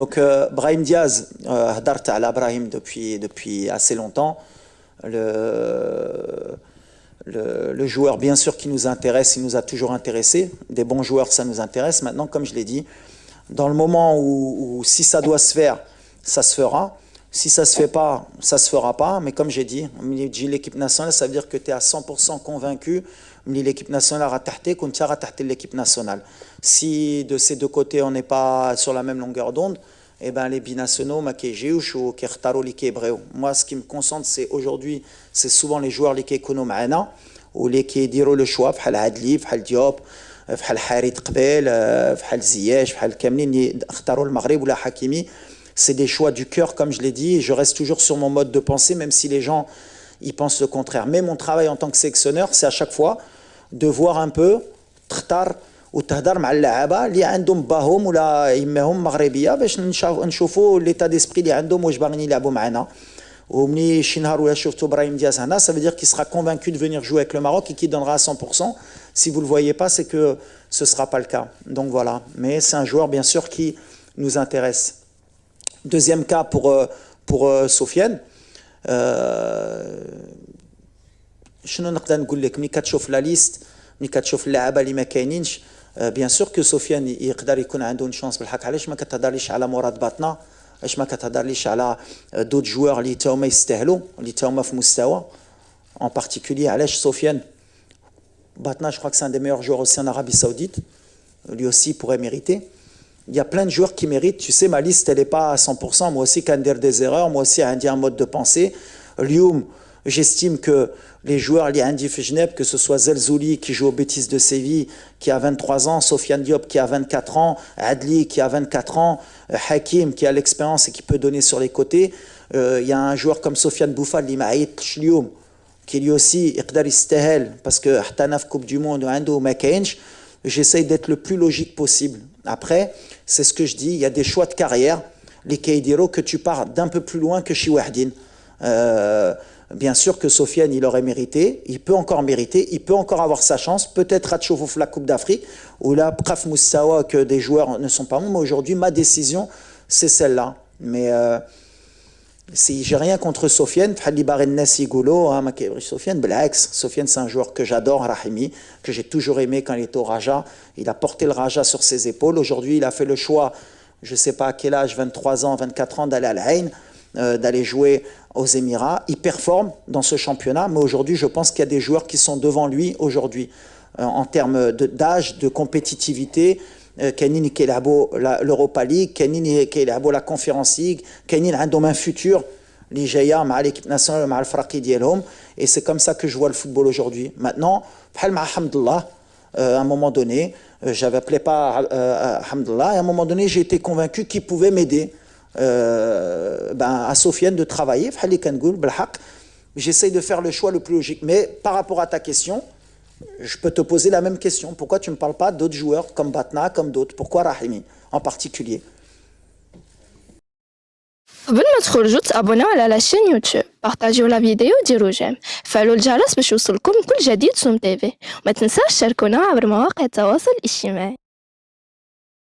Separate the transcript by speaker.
Speaker 1: Donc, Brahim Diaz, هدرت على Brahim depuis assez longtemps. Le, le joueur, bien sûr, qui nous intéresse, il nous a toujours intéressé. Des bons joueurs, ça nous intéresse. Maintenant, comme je l'ai dit, dans le moment où si ça doit se faire, ça se fera. Si ça ne se fait pas, ça ne se fera pas. Mais comme j'ai dit, l'équipe nationale, ça veut dire que tu es à 100% convaincu. L'équipe nationale a l'équipe nationale. Si de ces deux côtés, on n'est pas sur la même longueur d'onde, eh ben, les binationaux, moi, ce qui me concentre, c'est aujourd'hui, c'est souvent les joueurs qui économent ou les qui diront le choix, بحال عدلي, بحال ديوب, بحال حريت قبيل, بحال زياش, بحال كاملين اللي اختاروا المغرب ولا حكيمي. C'est des choix du cœur, comme je l'ai dit, et je reste toujours sur mon mode de pensée, même si les gens ils pensent le contraire. Mais mon travail en tant que sélectionneur, c'est à chaque fois de voir un peu, تختار وتهضر مع اللعابه اللي عندهم باهم ولا يماهم مغربيه باش نشوفوا ليتا ديسبري اللي عندهم واش باغيين يلعبوا معنا. ومني شي نهار ولا شفتوا ابراهيم دياز هنا, ça veut dire qu'il sera convaincu de venir jouer avec le Maroc et qu'il donnera à 100%. Si vous le voyez pas, c'est que ce sera pas le cas. Donc voilà, mais c'est un joueur bien sûr qui nous intéresse. Deuxième cas pour Sofiane. شنو نقدر نقول لك ملي كتشوف لا ليست, ملي كتشوف اللعابه اللي ما كاينينش, بيان سور كو سفيان يقدر يكون عنده شانس بالحق. علاش ما كتهضرليش على مراد باطنا, علاش ما كتهضرليش على دوت جوار اللي تا هما يستاهلوا, اللي تا هما في مستوى en particulier. علاش سفيان Batna, je crois que c'est un des meilleurs joueurs aussi en Arabie Saoudite, lui aussi pourrait mériter. Il y a plein de joueurs qui méritent. Tu sais, ma liste, elle n'est pas à 100%. Moi aussi, quand dire des erreurs, moi aussi, j'ai un mode de pensée. Lyoum, j'estime que les joueurs, il y a Andy Fijneb, que ce soit Zelzouli qui joue au Betis de Séville, qui a 23 ans, Sofiane Diop qui a 24 ans, Adli qui a 24 ans, Hakim qui a l'expérience et qui peut donner sur les côtés. Il y a un joueur comme Sofiane Bouffal, Lyoum, qui lui aussi, Iqdar Istahel, parce que Htanaf Coupe du Monde, Ando Makenj, j'essaye d'être le plus logique possible. Après, c'est ce que je dis, il y a des choix de carrière, les Keidiro, que tu pars d'un peu plus loin que Chiwahdin. Bien sûr que Sofiane, il aurait mérité, il peut encore mériter, il peut encore avoir sa chance, peut-être à Tchoufouf la Coupe d'Afrique, ou là, Praf Moussawa, que des joueurs ne sont pas bons, mais aujourd'hui, ma décision, c'est celle-là. Mais si j'ai rien contre Sofiane, Sofiane, c'est un joueur que j'adore, Rahimi, que j'ai toujours aimé quand il était au Raja. Il a porté le Raja sur ses épaules. Aujourd'hui, il a fait le choix, je ne sais pas à quel âge, 23 ans, 24 ans, d'aller à l'Ain, d'aller jouer aux Émirats. Il performe dans ce championnat, mais aujourd'hui, je pense qu'il y a des joueurs qui sont devant lui aujourd'hui, en termes d'âge, de compétitivité. كاينين كيلعبوا l'Europa League, كاينين كيلعبوا la Conference League, كاينين عندهم un futur اللي جايه مع l'équipe nationale مع الفراقي ديالهم. Et c'est comme ça que je vois le football aujourd'hui. Maintenant, بحال مع Hamdallah, à un moment donné, j'avais appelé pas Hamdallah, et à un moment donné, j'ai été convaincu qu'il pouvait m'aider à Sofiane de travailler. بحال اللي كنقول بالحق, j'essaye de faire le choix le plus logique. Mais par rapport à ta question, je peux te poser la même question. Pourquoi tu ne me parles pas d'autres joueurs comme Batna, comme d'autres? Pourquoi Rahimi en particulier?
Speaker 2: قبل ما تخرجوا تابوناو على لاشين يوتيوب، بارطاجيو لا فيديو وديروا جيم، فعلوا الجرس باش يوصلكم كل جديد سوم تيفي، وما تنساوش تشاركونا عبر مواقع التواصل الاجتماعي.